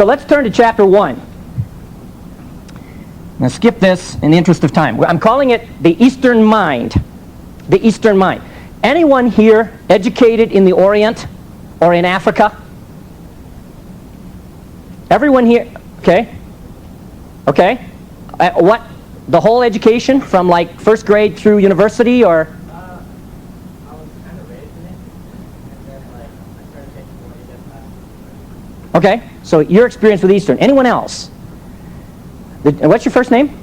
So let's turn to chapter 1. Now skip this in the interest of time. I'm calling it the Eastern mind. The Eastern mind. Anyone here educated in the Orient or in Africa? Everyone here? Okay. Okay. What? The whole education from like first grade through university, or? I was kind of raised in it, and then I started taking more in-depth classes. Okay. So your experience with Eastern. Anyone else? What's your first name?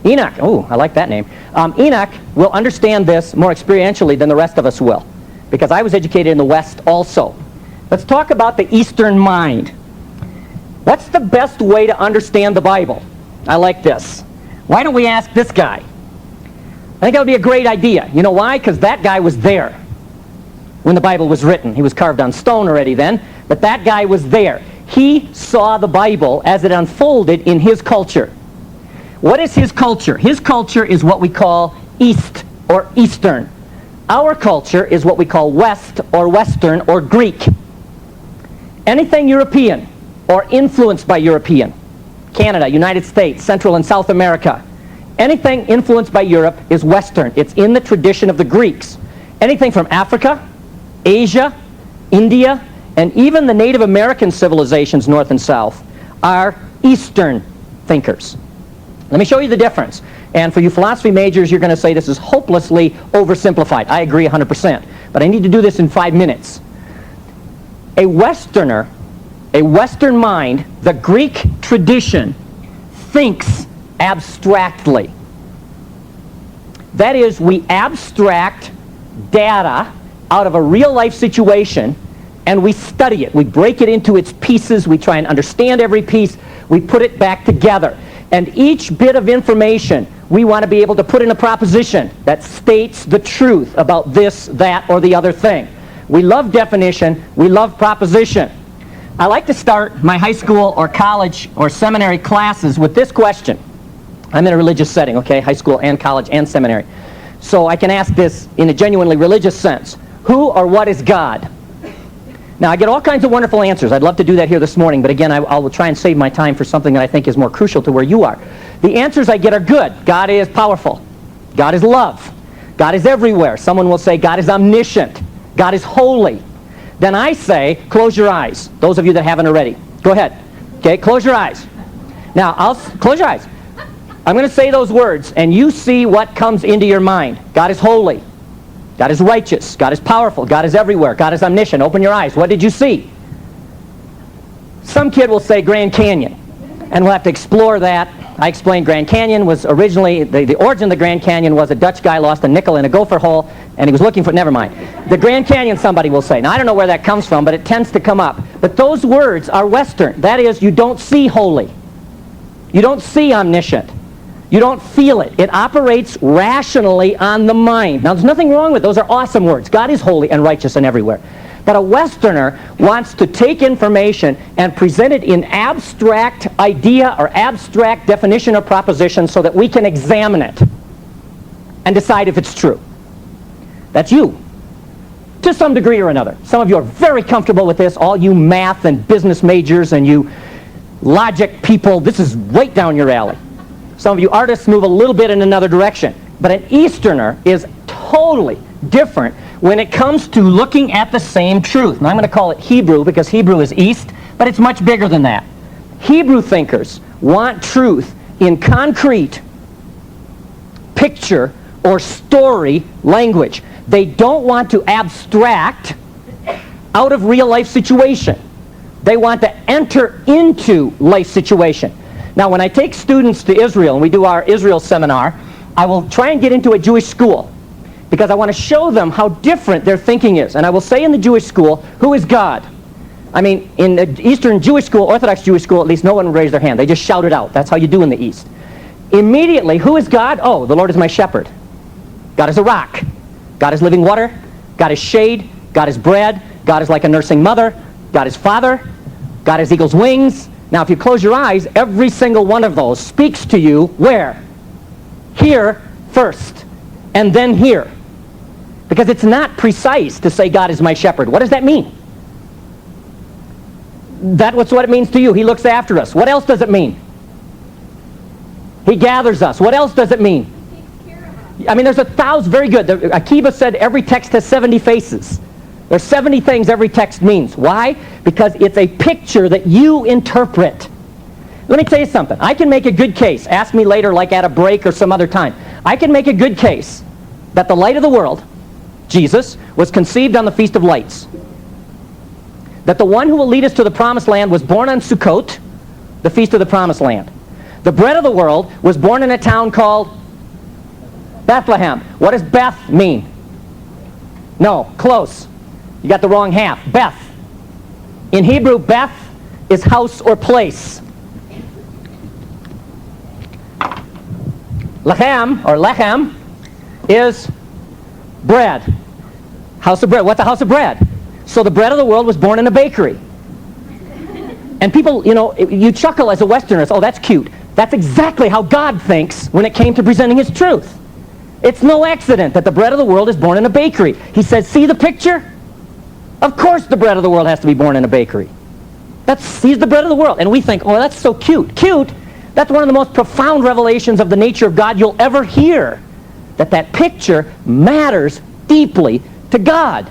Enoch. Oh, I like that name. Enoch will understand this more experientially than the rest of us will, because I was educated in the West also. Let's talk about the Eastern mind. What's the best way to understand the Bible? I like this. Why don't we ask this guy? I think that would be a great idea. You know why? Because that guy was there when the Bible was written. He was carved on stone already then, but that guy was there. He saw the Bible as it unfolded in his culture. What is his culture? His culture is what we call East or Eastern. Our culture is what we call West or Western or Greek. Anything European or influenced by European, Canada, United States, Central and South America, anything influenced by Europe is Western. It's in the tradition of the Greeks. Anything from Africa, Asia, India, and even the Native American civilizations, north and south, are Eastern thinkers. Let me show you the difference. And for you philosophy majors, you're going to say this is hopelessly oversimplified. I agree 100%. But I need to do this in 5 minutes. A Westerner, a Western mind, the Greek tradition, thinks abstractly. That is, we abstract data out of a real-life situation, and we study it. We break it into its pieces. We try and understand every piece. We put it back together. And each bit of information, we want to be able to put in a proposition that states the truth about this, that, or the other thing. We love definition. We love proposition. I like to start my high school or college or seminary classes with this question. I'm in a religious setting, okay? High school and college and seminary. So I can ask this in a genuinely religious sense. Who or what is God? Now, I get all kinds of wonderful answers. I'd love to do that here this morning, but again, I will try and save my time for something that I think is more crucial to where you are. The answers I get are good. God is powerful. God is love. God is everywhere. Someone will say God is omniscient. God is holy. Then I say, close your eyes. Those of you that haven't already. Go ahead. Okay, close your eyes. Now, close your eyes. I'm going to say those words, and you see what comes into your mind. God is holy. God is righteous. God is powerful. God is everywhere. God is omniscient. Open your eyes. What did you see? Some kid will say Grand Canyon, and we'll have to explore that. I explained Grand Canyon was originally, the origin of the Grand Canyon was a Dutch guy lost a nickel in a gopher hole, and he was looking for, never mind. The Grand Canyon, somebody will say. Now, I don't know where that comes from, but it tends to come up. But those words are Western. That is, you don't see holy. You don't see omniscient. You don't feel it. It operates rationally on the mind. Now, there's nothing wrong with it. Those are awesome words. God is holy and righteous and everywhere. But a Westerner wants to take information and present it in abstract idea or abstract definition or proposition so that we can examine it and decide if it's true. That's you, to some degree or another. Some of you are very comfortable with this. All you math and business majors and you logic people, this is right down your alley. Some of you artists move a little bit in another direction. But an Easterner is totally different when it comes to looking at the same truth. Now I'm going to call it Hebrew because Hebrew is East, but it's much bigger than that. Hebrew thinkers want truth in concrete picture or story language. They don't want to abstract out of real life situation. They want to enter into life situation. Now, when I take students to Israel, and we do our Israel seminar, I will try and get into a Jewish school because I want to show them how different their thinking is. And I will say in the Jewish school, who is God? I mean, in the Eastern Jewish school, Orthodox Jewish school, at least no one would raise their hand. They just shout it out. That's how you do in the East. Immediately, who is God? Oh, the Lord is my shepherd. God is a rock. God is living water. God is shade. God is bread. God is like a nursing mother. God is father. God is eagle's wings. Now, if you close your eyes, every single one of those speaks to you where? Here first, and then here. Because it's not precise to say God is my shepherd. What does that mean? That's what it means to you. He looks after us. What else does it mean? He gathers us. What else does it mean? He takes care of us. I mean, there's 1,000, very good. Akiva said every text has 70 faces. There's 70 things every text means. Why? Because it's a picture that you interpret. Let me tell you something. I can make a good case. Ask me later, like at a break or some other time. I can make a good case that the light of the world, Jesus, was conceived on the Feast of Lights. That the one who will lead us to the Promised Land was born on Sukkot, the Feast of the Promised Land. The bread of the world was born in a town called Bethlehem. What does Beth mean? No, close. You got the wrong half. Beth. In Hebrew, Beth is house or place. Lechem, or lechem, is bread. House of bread. What's a house of bread? So the bread of the world was born in a bakery. And people, you chuckle as a Westerner. Oh, that's cute. That's exactly how God thinks when it came to presenting His truth. It's no accident that the bread of the world is born in a bakery. He says, see the picture? Of course the bread of the world has to be born in a bakery. He's the bread of the world. And we think, oh, that's so cute. Cute? That's one of the most profound revelations of the nature of God you'll ever hear. That picture matters deeply to God.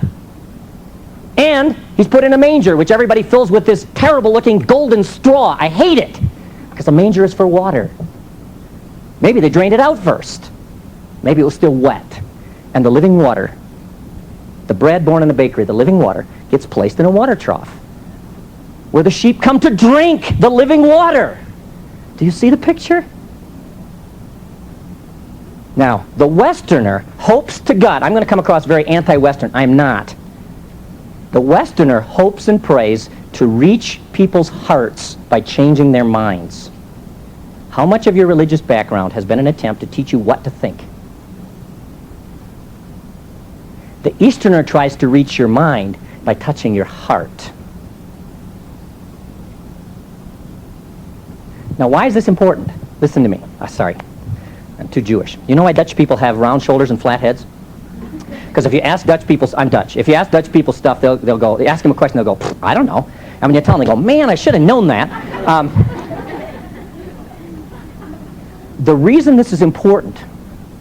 And He's put in a manger, which everybody fills with this terrible-looking golden straw. I hate it, because a manger is for water. Maybe they drained it out first. Maybe it was still wet. And the living water, the bread born in the bakery, the living water, gets placed in a water trough, where the sheep come to drink the living water. Do you see the picture? Now, the Westerner hopes to God. I'm going to come across very anti-Western. I'm not. The Westerner hopes and prays to reach people's hearts by changing their minds. How much of your religious background has been an attempt to teach you what to think? The Easterner tries to reach your mind by touching your heart. Now, why is this important? Listen to me. Sorry, I'm too Jewish. You know why Dutch people have round shoulders and flat heads? Because if you ask Dutch people, I'm Dutch, if you ask Dutch people stuff, they'll go, ask them a question, they'll go, I don't know. And when you tell them, they go, man, I should have known that. The reason this is important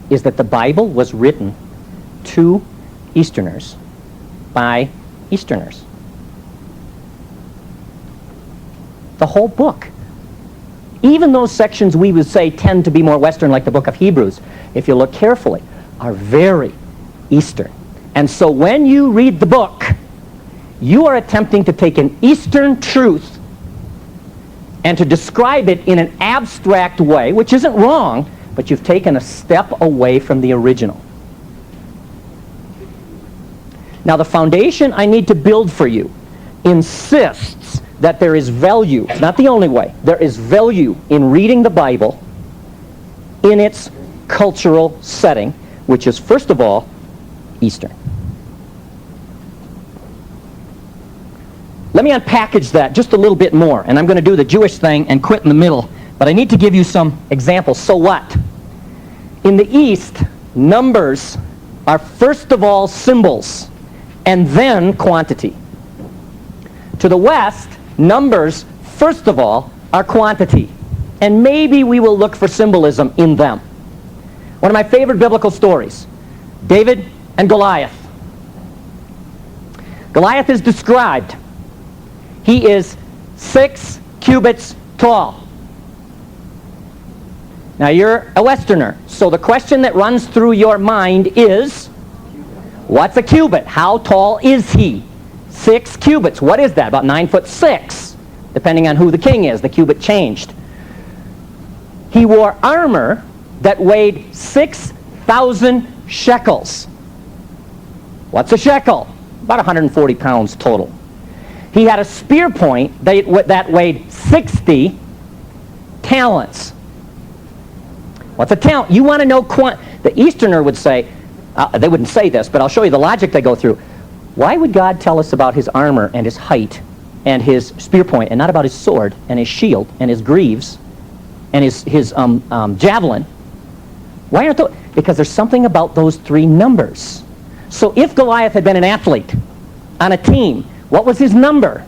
is that the Bible was written to Easterners by Easterners. The whole book. Even those sections we would say tend to be more Western, like the book of Hebrews, if you look carefully, are very Eastern. And so when you read the book, you are attempting to take an Eastern truth and to describe it in an abstract way, which isn't wrong, but you've taken a step away from the original. Now, the foundation I need to build for you insists that there is value. It's not the only way. There is value in reading the Bible in its cultural setting, which is, first of all, Eastern. Let me unpackage that just a little bit more, and I'm going to do the Jewish thing and quit in the middle, but I need to give you some examples. So what? In the East, numbers are first of all symbols, and then quantity. To the West, numbers, first of all, are quantity, and maybe we will look for symbolism in them. One of my favorite biblical stories, David and Goliath. Goliath is described. He is 6 cubits tall. Now you're a Westerner, so the question that runs through your mind is, what's a cubit? How tall is he? 6 cubits. What is that? About 9'6", depending on who the king is. The cubit changed. He wore armor that weighed 6,000 shekels. What's a shekel? About 140 pounds total. He had a spear point that weighed 60 talents. What's a talent? You want to know the Easterner would say, they wouldn't say this, but I'll show you the logic they go through. Why would God tell us about his armor and his height and his spear point and not about his sword and his shield and his greaves and his javelin? Why aren't those? Because there's something about those 3 numbers. So if Goliath had been an athlete on a team, what was his number?